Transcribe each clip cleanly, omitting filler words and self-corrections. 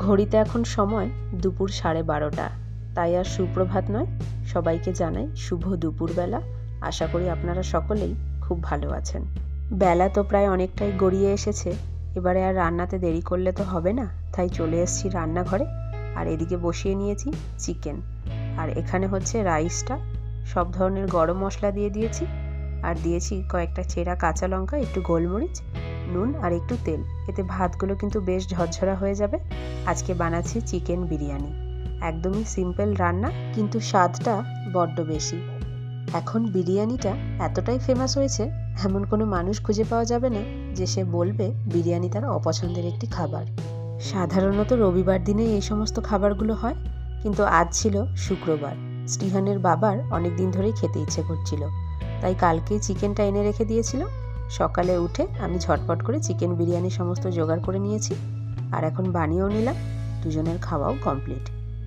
ঘড়িতে এখন সময় দুপুর 12:30। তাই আর সুপ্রভাত নয়, সবাইকে জানাই শুভ দুপুরবেলা। আশা করি আপনারা সকলেই খুব ভালো আছেন। বেলা তো প্রায় অনেকটাই গড়িয়ে এসেছে, এবারে আর রান্নাতে দেরি করলে তো হবে না, তাই চলে এসেছি রান্নাঘরে। আর এদিকে বসিয়ে নিয়েছি চিকেন, আর এখানে হচ্ছে রাইসটা। সব ধরনের গরম মশলা দিয়ে দিয়েছি, আর দিয়েছি কয়েকটা চেরা কাঁচা লঙ্কা, একটু গোলমরিচ, নুন আর একটু তেল। এতে ভাতগুলো কিন্তু বেশ ঝরঝরা হয়ে যাবে। আজকে বানাচ্ছি চিকেন বিরিয়ানি। একদমই সিম্পল রান্না, কিন্তু স্বাদটা বড্ড বেশি। এখন বিরিয়ানিটা এতটাই ফেমাস হয়েছে, এমন কোনো মানুষ খুঁজে পাওয়া যাবে না যে সে বলবে বিরিয়ানি তার অপছন্দের একটি খাবার। সাধারণত রবিবার দিনে এই সমস্ত খাবারগুলো হয়, কিন্তু আজ ছিল শুক্রবার। স্টিহানের বাবার অনেক দিন ধরেই খেতে ইচ্ছে করছিল, তাই কালকেই চিকেনটা এনে রেখে দিয়েছিল। সকালে উঠে আমি ঝটপট করে চিকেন বিরিয়ানি সমস্ত জোগাড় করে নিয়েছি, আর এখন বানিয়েও নিলাম। দুজনের খাওয়াও কমপ্লিট।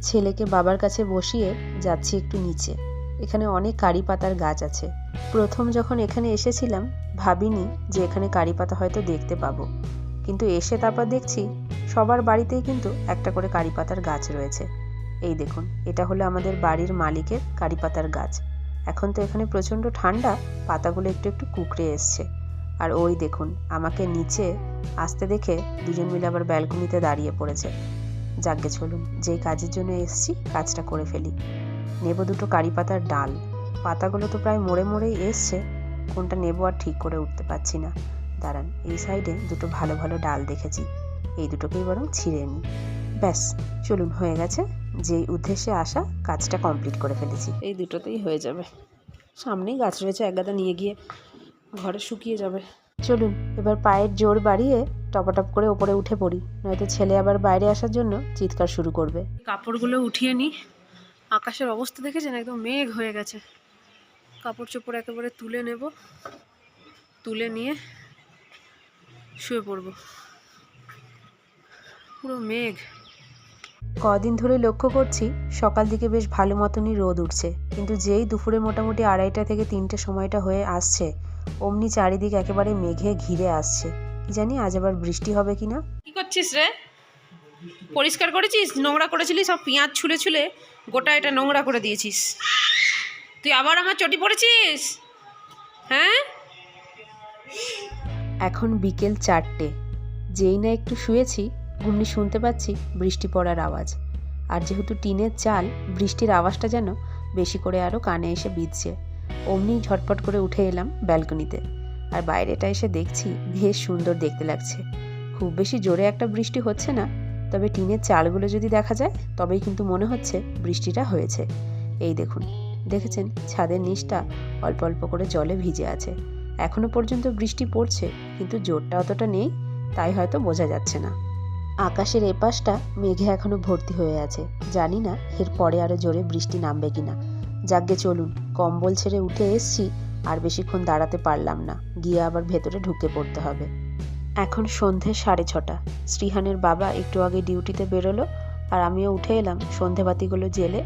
ছেলেকে বাবার কাছে বসিয়ে যাচ্ছি একটু নিচে। এখানে অনেক কারি পাতার গাছ আছে। প্রথম যখন এখানে এসেছিলাম ভাবিনি যে এখানে কারি পাতা হয়তো দেখতে পাবো, কিন্তু এসে তারপর দেখছি সবার বাড়িতেই কিন্তু একটা করে কারি পাতার গাছ রয়েছে। এই দেখুন, এটা হলো আমাদের বাড়ির মালিকের কারি পাতার গাছ। এখন তো এখানে প্রচণ্ড ঠান্ডা, পাতাগুলো একটু একটু কুঁকড়ে এসছে। আর ওই দেখুন, আমাকে নিচে আসতে দেখে দুজন মিলে আবার ব্যালকনিতে দাঁড়িয়ে পড়েছে। যাগ্গে চলুন, যেই কাজের জন্য এসছি কাজটা করে ফেলি। নেব দুটো কারি পাতার ডাল। পাতাগুলো তো প্রায় মরে মরেই এসছে, কোনটা নেব আর ঠিক করে উঠতে পারছি না। দাঁড়ান, এই সাইডে দুটো ভালো ভালো ডাল দেখেছি, এই দুটোকেই বরং ছিঁড়ে নিই। ব্যাস, চলুন, হয়ে গেছে। যেই উদ্দেশ্যে আসা কাজটা কমপ্লিট করে ফেলেছি। এই দুটোতেই হয়ে যাবে। সামনেই গাছ রয়েছে, একগাদা নিয়ে গিয়ে ঘরে শুকিয়ে যাবে। চলুন এবার পায়ের জোর বাড়িয়ে টপাটপ করে ওপরে উঠে পড়ি, নয়তো ছেলে আবার বাইরে আসার জন্য চিৎকার শুরু করবে। কাপড়গুলো উঠিয়ে নিই। আকাশের অবস্থা দেখেছেন, একদম মেঘ হয়ে গেছে। কাপড় চোপড় একেবারে তুলে নেব, তুলে নিয়ে শুয়ে পড়ব। পুরো মেঘ। কদিন ধরে লক্ষ্য করছি সকাল দিকে বেশ ভালো মতনই রোদ উঠছে, কিন্তু যেই দুপুরে মোটামুটি 2:30 থেকে 3টে সময়টা হয়ে আসছে, অমনি চারিদিক একেবারে মেঘে ঘিরে আসছে। কি জানি আজ আবার বৃষ্টি হবে কিনা। কি করছিস রে? পরিষ্কার করেছিস? নোংরা করেছিলি সব, পেঁয়াজ ছুলে ছুলে গোটা এটা নোংরা করে দিয়েছিস। তুই আবার আমার চটি পড়েছিস? হ্যাঁ, এখন বিকেল 4টে। যেই না একটু শুয়েছি, অমনি শুনতে পাচ্ছি বৃষ্টি পড়ার আওয়াজ। আর যেহেতু টিনের চাল, বৃষ্টির আওয়াজটা যেন বেশি করে আরও কানে এসে বিঁধছে। অমনি ঝটপট করে উঠে এলাম ব্যালকনিতে। আর বাইরেটা এসে দেখছি বেশ সুন্দর দেখতে লাগছে। খুব বেশি জোরে একটা বৃষ্টি হচ্ছে না, তবে টিনের চালগুলো যদি দেখা যায় তবেই কিন্তু মনে হচ্ছে বৃষ্টিটা হয়েছে। এই দেখুন, দেখেছেন ছাদের নিচটা অল্প অল্প করে জলে ভিজে আছে। এখনো পর্যন্ত বৃষ্টি পড়ছে, কিন্তু জোরটা অতটা নেই, তাই হয়তো বোঝা যাচ্ছে না। আকাশের এপাশটা মেঘে এখনো ভর্তি হয়ে আছে। জানি না এর পরে আরো জোরে বৃষ্টি নামবে কিনা। যাগ্গে চলুন, কম্বল ছেড়ে উঠে এসছি, আর বেশিক্ষণ দাঁড়াতে পারলাম না, গিয়ে আবার ভেতরে ঢুকে পড়তে হবে। এখন সন্ধে 6:30। শ্রীহানের বাবা একটু আগে ডিউটিতে বেরোলো, আর আমিও উঠে এলাম সন্ধেবাতিগুলো জেলে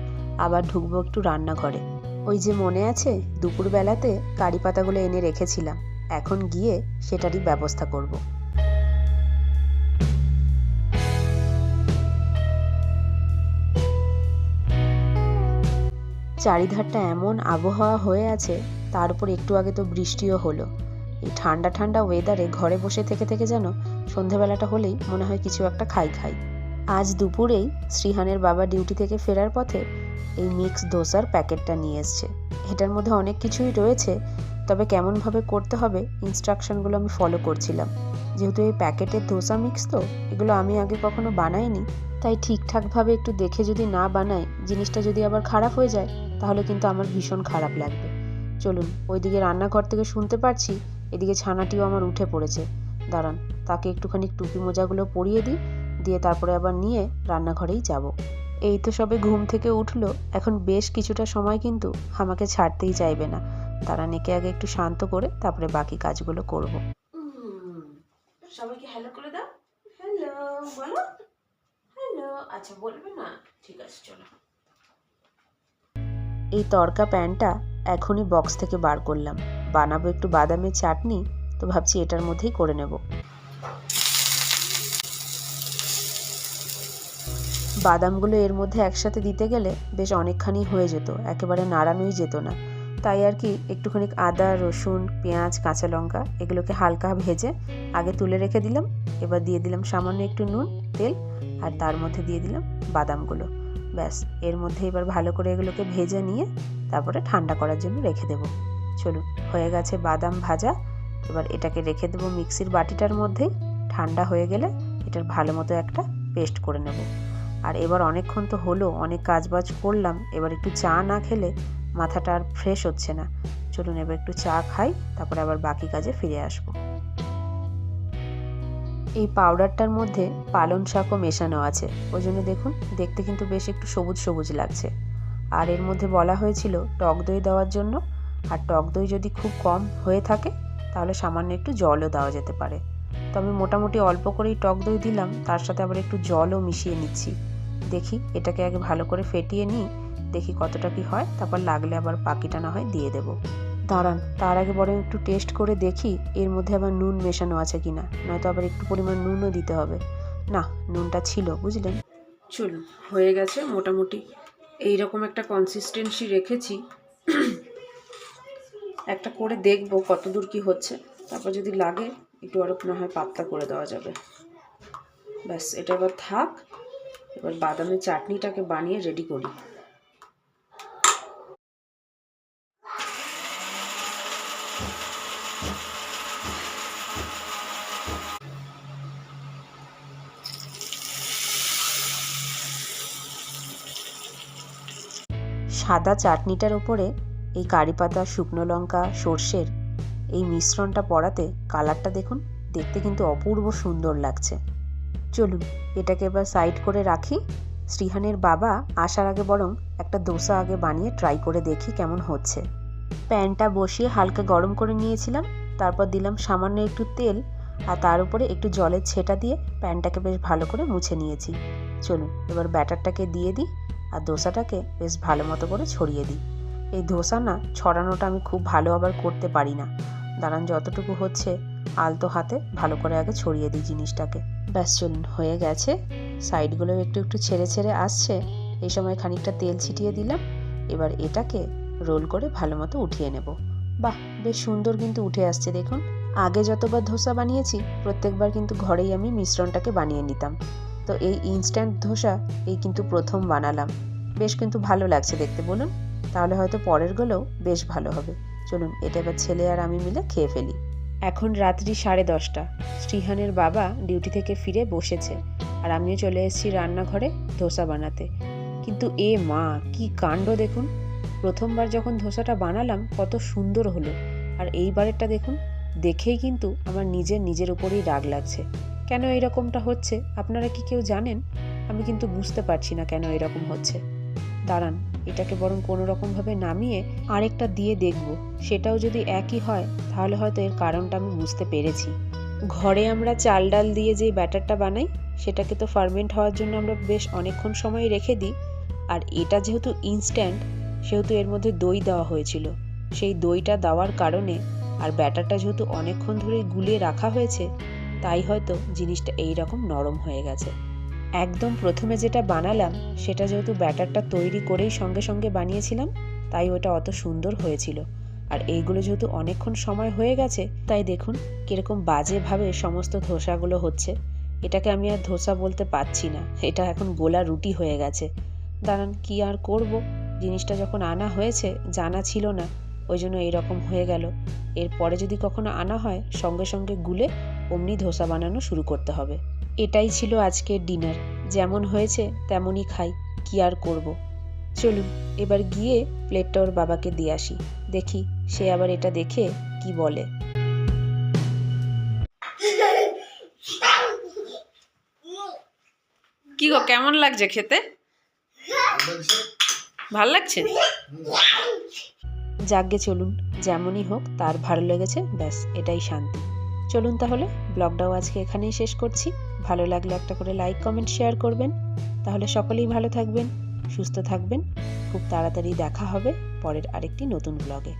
আবার ঢুকবো একটু রান্নাঘরে। ওই যে মনে আছে দুপুরবেলাতে কারি পাতাগুলো এনে রেখেছিলাম, এখন গিয়ে সেটারই ব্যবস্থা করব। চারিধারটা এমন আবহাওয়া হয়ে আছে, তার উপর একটু আগে তো বৃষ্টিও হলো। এই ঠান্ডা ঠান্ডা ওয়েদারে ঘরে বসে থেকে থেকে যেন সন্ধেবেলাটা হলেই মনে হয় কিছু একটা খাই। আজ দুপুরেই শ্রীহানের বাবা ডিউটি থেকে ফেরার পথে এই মিক্স দোসার প্যাকেটটা নিয়ে এসছে। এটার মধ্যে অনেক কিছুই রয়েছে, তবে কেমনভাবে করতে হবে ইনস্ট্রাকশনগুলো আমি ফলো করছিলাম। যেহেতু এই প্যাকেটের দোসা মিক্স, তো এগুলো আমি আগে কখনো বানাইনি, তাই ঠিকঠাকভাবে একটু দেখে যদি না বানাই, জিনিসটা যদি আবার খারাপ হয়ে যায়, তাহলে কিন্তু আমার ভীষণ খারাপ লাগবে। চলুন, ওইদিকে রান্নাঘর থেকে শুনতে পারছি এদিকে ছানাটিও আমার উঠে পড়েছে। দাঁড়ান, তাকে একটুখানি টুপি মোজাগুলো পরিয়ে দিই, দিয়ে তারপরে আবার নিয়ে রান্নাঘরেই যাব। এই তো সবে ঘুম থেকে উঠলো, এখন বেশ কিছুটা সময় কিন্তু আমাকে ছাড়তেই চাইবে না। দাঁড়ান, একে আগে একটু শান্ত করে তারপরে বাকি কাজগুলো করব। সবাইকে হ্যালো করে দাও। হ্যালো বলো, হ্যালো। আচ্ছা বলবে না, ঠিক আছে চলো। এই তড়কা প্যানটা এখনই বক্স থেকে বার করলাম। বানাবো একটু বাদামের চাটনি, তো ভাবছি এটার মধ্যেই করে নেব। বাদামগুলো এর মধ্যে একসাথে দিতে গেলে বেশ অনেকখানি হয়ে যেত, একেবারে নাড়ানোই যেত না। তাই আর কি একটুখানি আদা, রসুন, পেঁয়াজ, কাঁচা লঙ্কা এগুলোকে হালকা ভেজে আগে তুলে রেখে দিলাম। এবার দিয়ে দিলাম সামান্য একটু নুন, তেল, আর তার মধ্যে দিয়ে দিলাম বাদামগুলো। ব্যাস, এর মধ্যে এবার ভালো করে এগুলোকে ভেজে নিয়ে তারপরে ঠান্ডা করার জন্য রেখে দেবো। চলুন, হয়ে গেছে বাদাম ভাজা। এবার এটাকে রেখে দেবো মিক্সির বাটিটার মধ্যেই। ঠান্ডা হয়ে গেলে এটার ভালো মতো একটা পেস্ট করে নেব। আর এবার অনেকক্ষণ তো হলো, অনেক কাজবাজ করলাম, এবার একটু চা না খেলে মাথাটা আর ফ্রেশ হচ্ছে না। চলুন এবার একটু চা খাই, তারপরে আবার বাকি কাজে ফিরে আসবো। এই পাউডারটার মধ্যে পালং শাকও মেশানো আছে, ওই জন্য দেখুন দেখতে কিন্তু বেশ একটু সবুজ সবুজ লাগছে। আর এর মধ্যে বলা হয়েছিল টক দই দেওয়ার জন্য, আর টক দই যদি খুব কম হয়ে থাকে তাহলে সামান্য একটু জলও দেওয়া যেতে পারে। তো আমি মোটামুটি অল্প করেই টক দই দিলাম, তার সাথে আবার একটু জলও মিশিয়ে নিচ্ছি। দেখি এটাকে আগে ভালো করে ফেটিয়ে নিই, দেখি কতটা কি হয়, তারপর লাগলে আবার বাকিটা না হয় দিয়ে দেবো। দাঁড়ান, তার আগে বরং একটু টেস্ট করে দেখি এর মধ্যে আবার নুন মেশানো আছে কিনা, নয়তো আবার একটু পরিমাণ নুনও দিতে হবে। না, নুনটা ছিল, বুঝলেন। চলুন, হয়ে গেছে মোটামুটি এইরকম একটা কনসিস্টেন্সি রেখেছি। একটা করে দেখবো কতদূর কি হচ্ছে, তারপর যদি লাগে একটু আরও না হয় পাতলা করে দেওয়া যাবে। ব্যাস, এটা এবার থাক। এবার বাদামের চাটনিটাকে বানিয়ে রেডি করি। সাদা চাটনিটার ওপরে এই কারি পাতা, শুকনো লঙ্কা, সর্ষের এই মিশ্রণটা পড়াতে কালারটা দেখুন, দেখতে কিন্তু অপূর্ব সুন্দর লাগছে। চলুন এটাকে এবার সাইড করে রাখি। শ্রীহানের বাবা আসার আগে বরং একটা দোসা আগে বানিয়ে ট্রাই করে দেখি কেমন হচ্ছে। প্যানটা বসিয়ে হালকা গরম করে নিয়েছিলাম, তারপর দিলাম সামান্য একটু তেল, আর তার উপরে একটু জলের ছেটা দিয়ে প্যানটাকে বেশ ভালো করে মুছে নিয়েছি। চলুন এবার ব্যাটারটাকে দিয়ে দিই, আর দোসাটাকে বেশ ভালো মতো করে ছড়িয়ে দিই। এই দোসা না ছড়ানোটা আমি খুব ভালো আবার করতে পারি না। দাঁড়ান, যতটুকু হচ্ছে আলতো হাতে ভালো করে আগে ছড়িয়ে দিই জিনিসটাকে। ব্যাস, চলুন হয়ে গেছে। সাইডগুলো একটু একটু ছেড়ে ছেড়ে আসছে, এই সময় খানিকটা তেল ছিটিয়ে দিলাম। এবার এটাকে রোল করে ভালো মতো উঠিয়ে নেব। বাহ, বেশ সুন্দর কিন্তু উঠে আসছে দেখুন। আগে যতবার ধোসা বানিয়েছি প্রত্যেকবার কিন্তু ঘরেই আমি মিশ্রণটাকে বানিয়ে নিতাম, তো এই ইনস্ট্যান্ট ধোসা এই কিন্তু প্রথম বানালাম। বেশ কিন্তু ভালো লাগছে দেখতে, বলুন। তাহলে হয়তো পরেরগুলোও বেশ ভালো হবে। চলুন এটা এবার ছেলে আর আমি মিলে খেয়ে ফেলি। এখন রাত্রি 10:30। শ্রীহানের বাবা ডিউটি থেকে ফিরে বসেছে, আর আমিও চলে এসেছি রান্নাঘরে ধোসা বানাতে। কিন্তু এ মা, কি কাণ্ড দেখুন! প্রথমবার যখন ধোসাটা বানালাম কত সুন্দর হলো, আর এইবারেরটা দেখুন, দেখেই কিন্তু আমার নিজের উপরেই রাগ লাগছে। কেন এরকমটা হচ্ছে আপনারা কি কেউ জানেন? আমি কিন্তু বুঝতে পারছি না কেন এরকম হচ্ছে। দাঁড়ান, এটাকে বরং কোনো রকমভাবে নামিয়ে আরেকটা দিয়ে দেখব, সেটাও যদি একই হয় তাহলে হয়তো এর কারণটা আমি বুঝতে পেরেছি। ঘরে আমরা চাল ডাল দিয়ে যে ব্যাটারটা বানাই সেটাকে তো ফার্মেন্ট হওয়ার জন্য আমরা বেশ অনেকক্ষণ সময় রেখে দিই, আর এটা যেহেতু ইনস্ট্যান্ট সেহেতু এর মধ্যে দই দেওয়া হয়েছিল। সেই দইটা দেওয়ার কারণে আর ব্যাটারটা যেহেতু অনেকক্ষণ ধরে গুলিয়ে রাখা হয়েছে, তাই হয়তো জিনিসটা এই রকম নরম হয়ে গেছে। একদম প্রথমে যেটা বানালাম সেটা যেহেতু ব্যাটারটা তৈরি করেই সঙ্গে সঙ্গে বানিয়েছিলাম, তাই ওটা অত সুন্দর হয়েছিল। আর এইগুলো যেহেতু অনেকক্ষণ সময় হয়ে গেছে, তাই দেখুন কীরকম বাজেভাবে সমস্ত ধোসাগুলো হচ্ছে। এটাকে আমি আর ধোসা বলতে পারছি না, এটা এখন গোলা রুটি হয়ে গেছে। দাঁড়ান, কি আর করব, জিনিসটা যখন আনা হয়েছে জানা ছিল না, ওই জন্য এইরকম হয়ে গেল। এরপরে যদি কখনো আনা হয় সঙ্গে সঙ্গে গুলে অমনি ধোসা বানানো শুরু করতে হবে। এটাই ছিল আজকের ডিনার, যেমন হয়েছে তেমনই খাই, কি আর করব। চলুন এবার গিয়ে প্লেটটা ওর বাবাকে দিয়ে আসি, দেখি সে আবার এটা দেখে কি বলে। কি গো, কেমন লাগছে খেতে? ভাল লাগছে? যাকগে, চলুন, যেমনই হোক তার ভালো লেগেছে, ব্যাস এটাই শান্তি। চলুন তাহলে ব্লগটাও আজকে এখানেই শেষ করছি। ভালো লাগলে একটা করে লাইক, কমেন্ট, শেয়ার করবেন। তাহলে সকলেই ভালো থাকবেন, সুস্থ থাকবেন। খুব তাড়াতাড়ি দেখা হবে পরের আরেকটি নতুন ব্লগে।